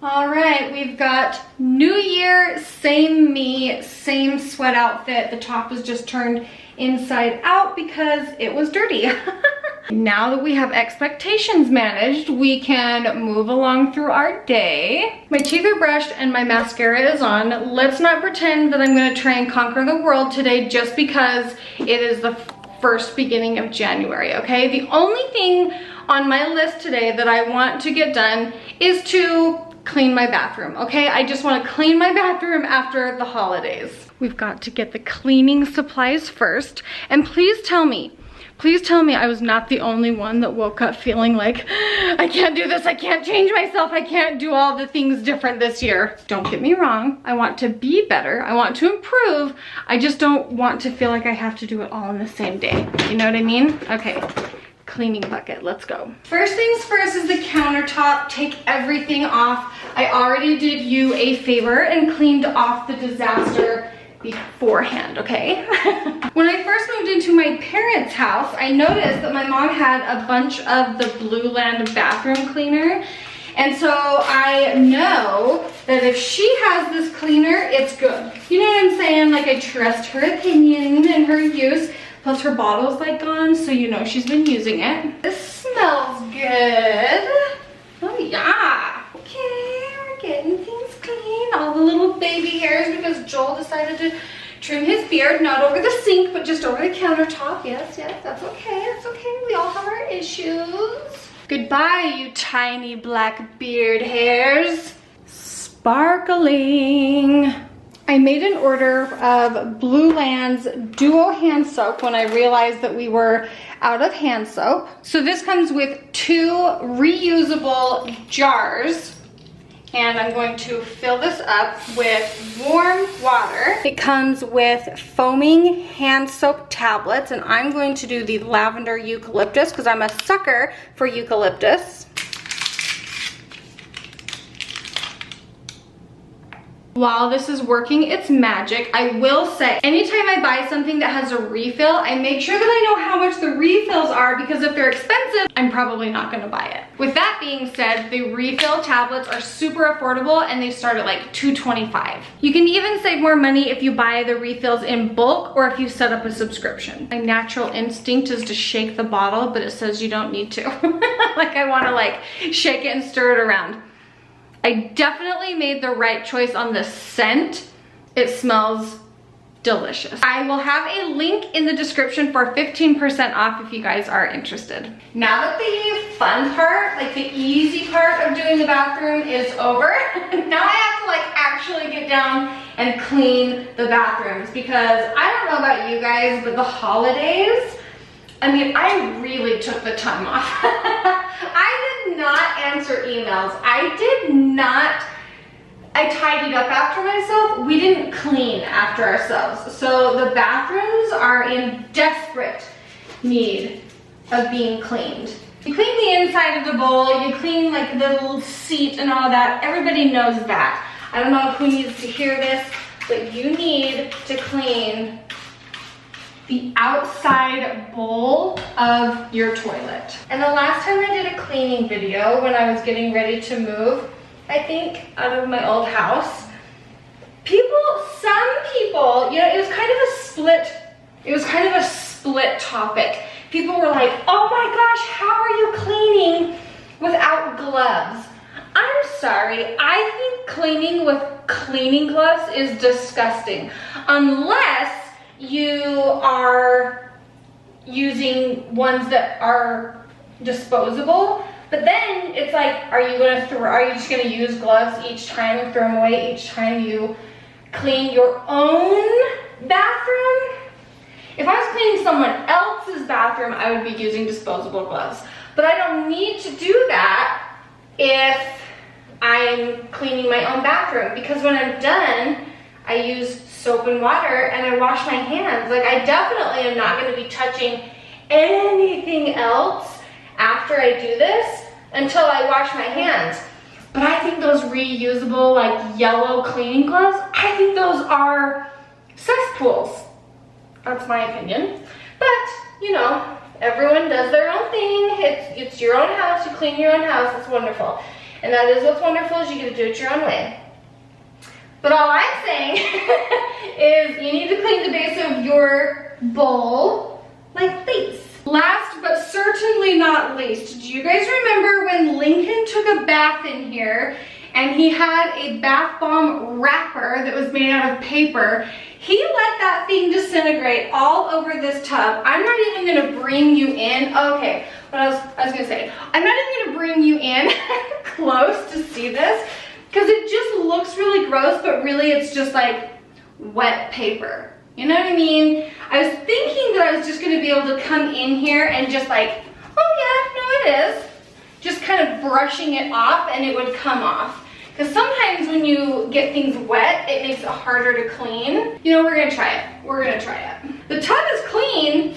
All right, we've got New Year, same me, same sweat outfit. The top is just turned inside out because it was dirty. Now that we have expectations managed, we can move along through our day. My teeth are brushed and my mascara is on. Let's not pretend that I'm gonna try and conquer the world today just because it is the first beginning of January, okay? The only thing on my list today that I want to get done is to clean my bathroom, okay? I just want to clean my bathroom after the holidays. We've got to get the cleaning supplies first. And please tell me I was not the only one that woke up feeling like, I can't do this, I can't change myself, I can't do all the things different this year. Don't get me wrong, I want to be better, I want to improve, I just don't want to feel like I have to do it all in the same day. You know what I mean? Okay. Cleaning bucket, let's go. First things first is the countertop. Take everything off. I already did you a favor and cleaned off the disaster beforehand, okay? When I first moved into my parents' house, I noticed that my mom had a bunch of the Blue Land bathroom cleaner. And so I know that if she has this cleaner, it's good. You know what I'm saying? Like, I trust her opinion and her use. Plus her bottle's like gone, so you know she's been using it. This smells good. Oh yeah. Okay, we're getting things clean. All the little baby hairs because Joel decided to trim his beard, not over the sink, but just over the countertop. Yes, that's okay, that's okay. We all have our issues. Goodbye, you tiny black beard hairs. Sparkling. I made an order of Blue Land's Duo hand soap when I realized that we were out of hand soap. So this comes with 2 reusable jars, and I'm going to fill this up with warm water. It comes with foaming hand soap tablets, and I'm going to do the lavender eucalyptus because I'm a sucker for eucalyptus. While this is working its magic, I will say, anytime I buy something that has a refill, I make sure that I know how much the refills are because if they're expensive, I'm probably not gonna buy it. With that being said, the refill tablets are super affordable and they start at like $2.25. You can even save more money if you buy the refills in bulk or if you set up a subscription. My natural instinct is to shake the bottle, but it says you don't need to. Like I wanna like shake it and stir it around. I definitely made the right choice on the scent. It smells delicious. I will have a link in the description for 15% off if you guys are interested. Now that the fun part, like the easy part of doing the bathroom is over, now I have to like actually get down and clean the bathrooms because I don't know about you guys, but the holidays, I mean, I really took the time off. I did not answer emails. I tidied up after myself. We didn't clean after ourselves. So the bathrooms are in desperate need of being cleaned. You clean the inside of the bowl, you clean like the little seat and all that. Everybody knows that. I don't know who needs to hear this, but you need to clean the outside bowl of your toilet. And the last time I did a cleaning video when I was getting ready to move, I think, out of my old house, some people, you know, it was kind of a split topic. People were like, oh my gosh, how are you cleaning without gloves? I'm sorry, I think cleaning with cleaning gloves is disgusting. Unless you are using ones that are disposable, but then it's like, are you just gonna use gloves each time and throw them away each time you clean your own bathroom? If I was cleaning someone else's bathroom, I would be using disposable gloves. But I don't need to do that if I'm cleaning my own bathroom, because when I'm done, I use soap and water and I wash my hands. Like, I definitely am not going to be touching anything else after I do this until I wash my hands. But I think those reusable, like, yellow cleaning gloves, I think those are cesspools. That's my opinion. But, you know, everyone does their own thing. It's your own house. You clean your own house. It's wonderful. And that is what's wonderful, is you get to do it your own way. But all I'm saying is you need to clean the base of your bowl like this. Last but certainly not least, do you guys remember when Lincoln took a bath in here and he had a bath bomb wrapper that was made out of paper? He let that thing disintegrate all over this tub. I'm not even gonna bring you in. Okay, what I was gonna say, I'm not even gonna bring you in close to see this, because it just looks really gross, but really it's just like wet paper. You know what I mean? I was thinking that I was just gonna be able to come in here and just like, oh yeah, no it is. Just kind of brushing it off and it would come off. Because sometimes when you get things wet, it makes it harder to clean. You know, we're gonna try it. We're gonna try it. The tub is clean.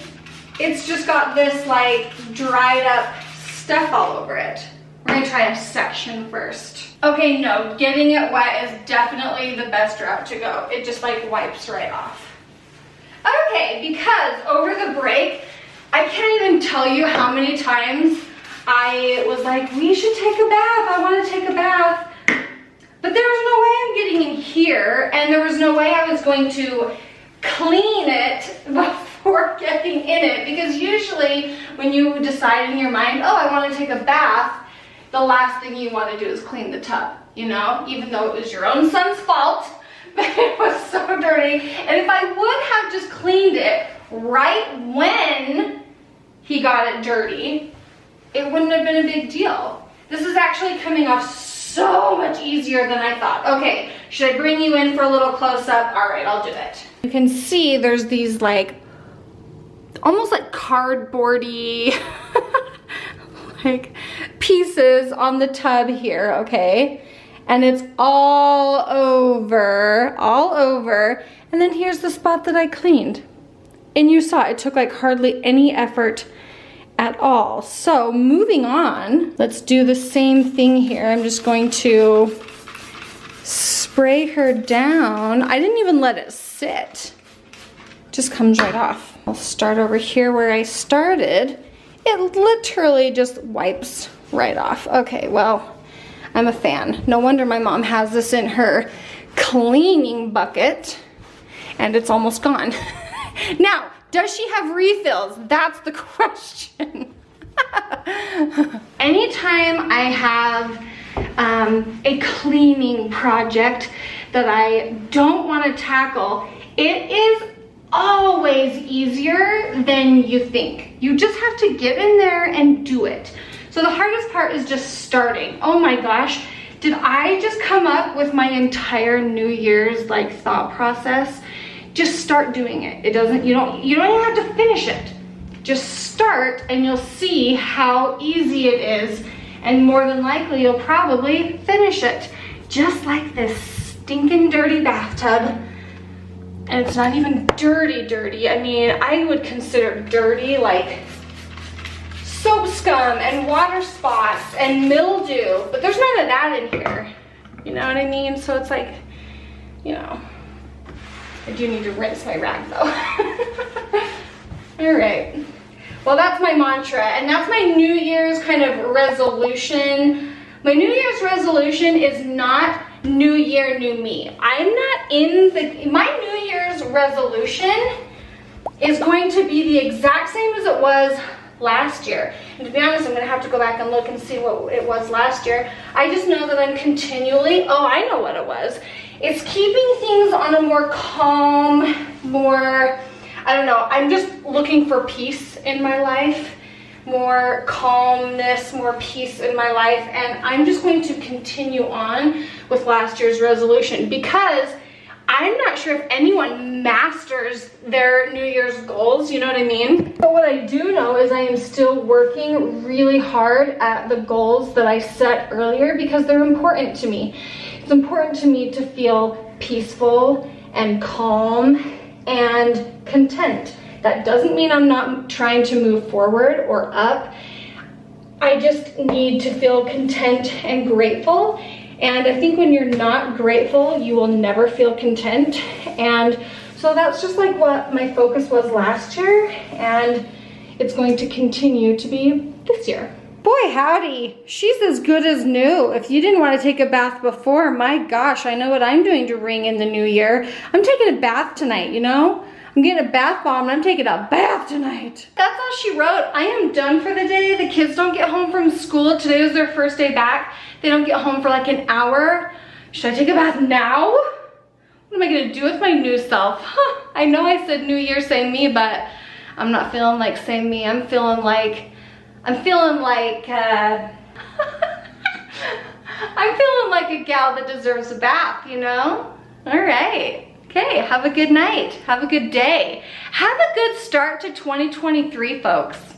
It's just got this like dried up stuff all over it. We're gonna try a section first. Okay, no, getting it wet is definitely the best route to go. It just like wipes right off. Okay, because over the break, I can't even tell you how many times I was like, we should take a bath. I wanna take a bath. But there was no way I'm getting in here, and there was no way I was going to clean it before getting in it, because usually when you decide in your mind, oh, I want to take a bath, the last thing you want to do is clean the tub, you know, even though it was your own son's fault, but it was so dirty. And if I would have just cleaned it right when he got it dirty, it wouldn't have been a big deal. This is actually coming off so much easier than I thought. Okay, should I bring you in for a little close-up? All right, I'll do it. You can see there's these like, almost like cardboardy like pieces on the tub here, okay? And it's all over. And then here's the spot that I cleaned. And you saw it took like hardly any effort at all. So moving on, let's do the same thing here. I'm just going to spray her down. I didn't even let it sit. Just comes right off. I'll start over here where I started. It literally just wipes right off. Okay, well, I'm a fan. No wonder my mom has this in her cleaning bucket and it's almost gone. Now, does she have refills? That's the question. Anytime I have a cleaning project that I don't want to tackle, it is always easier than you think. You just have to get in there and do it. So the hardest part is just starting. Oh my gosh, did I just come up with my entire New Year's like thought process? Just start doing it. You don't even have to finish it. Just start and you'll see how easy it is, and more than likely you'll probably finish it. Just like this stinking dirty bathtub. And it's not even dirty. I mean, I would consider dirty like soap scum and water spots and mildew, but there's none of that in here. You know what I mean? So it's like, you know, I do need to rinse my rag though. All right. Well, that's my mantra, and that's my New Year's kind of resolution. My New Year's resolution is not New Year, new me. I'm not my New Year's resolution is going to be the exact same as it was last year. And to be honest, I'm gonna have to go back and look and see what it was last year. I just know that I'm continually, oh, I know what it was. It's keeping things on a more calm, more, I don't know, I'm just looking for peace in my life, more calmness, more peace in my life, and I'm just going to continue on with last year's resolution, because I'm not sure if anyone masters their New Year's goals, you know what I mean? But what I do know is I am still working really hard at the goals that I set earlier, because they're important to me. It's important to me to feel peaceful and calm and content. That doesn't mean I'm not trying to move forward or up. I just need to feel content and grateful. And I think when you're not grateful, you will never feel content. And so that's just like what my focus was last year, and it's going to continue to be this year. Boy, howdy. She's as good as new. If you didn't want to take a bath before, my gosh, I know what I'm doing to ring in the new year. I'm taking a bath tonight, you know? I'm getting a bath bomb and I'm taking a bath tonight. That's all she wrote. I am done for the day. The kids don't get home from school. Today was their first day back. They don't get home for like an hour. Should I take a bath now? What am I gonna do with my new self? I know I said new year, same me, but I'm not feeling like same me. I'm feeling like I'm feeling like a gal that deserves a bath, you know? All right. Okay, have a good night. Have a good day. Have a good start to 2023, folks.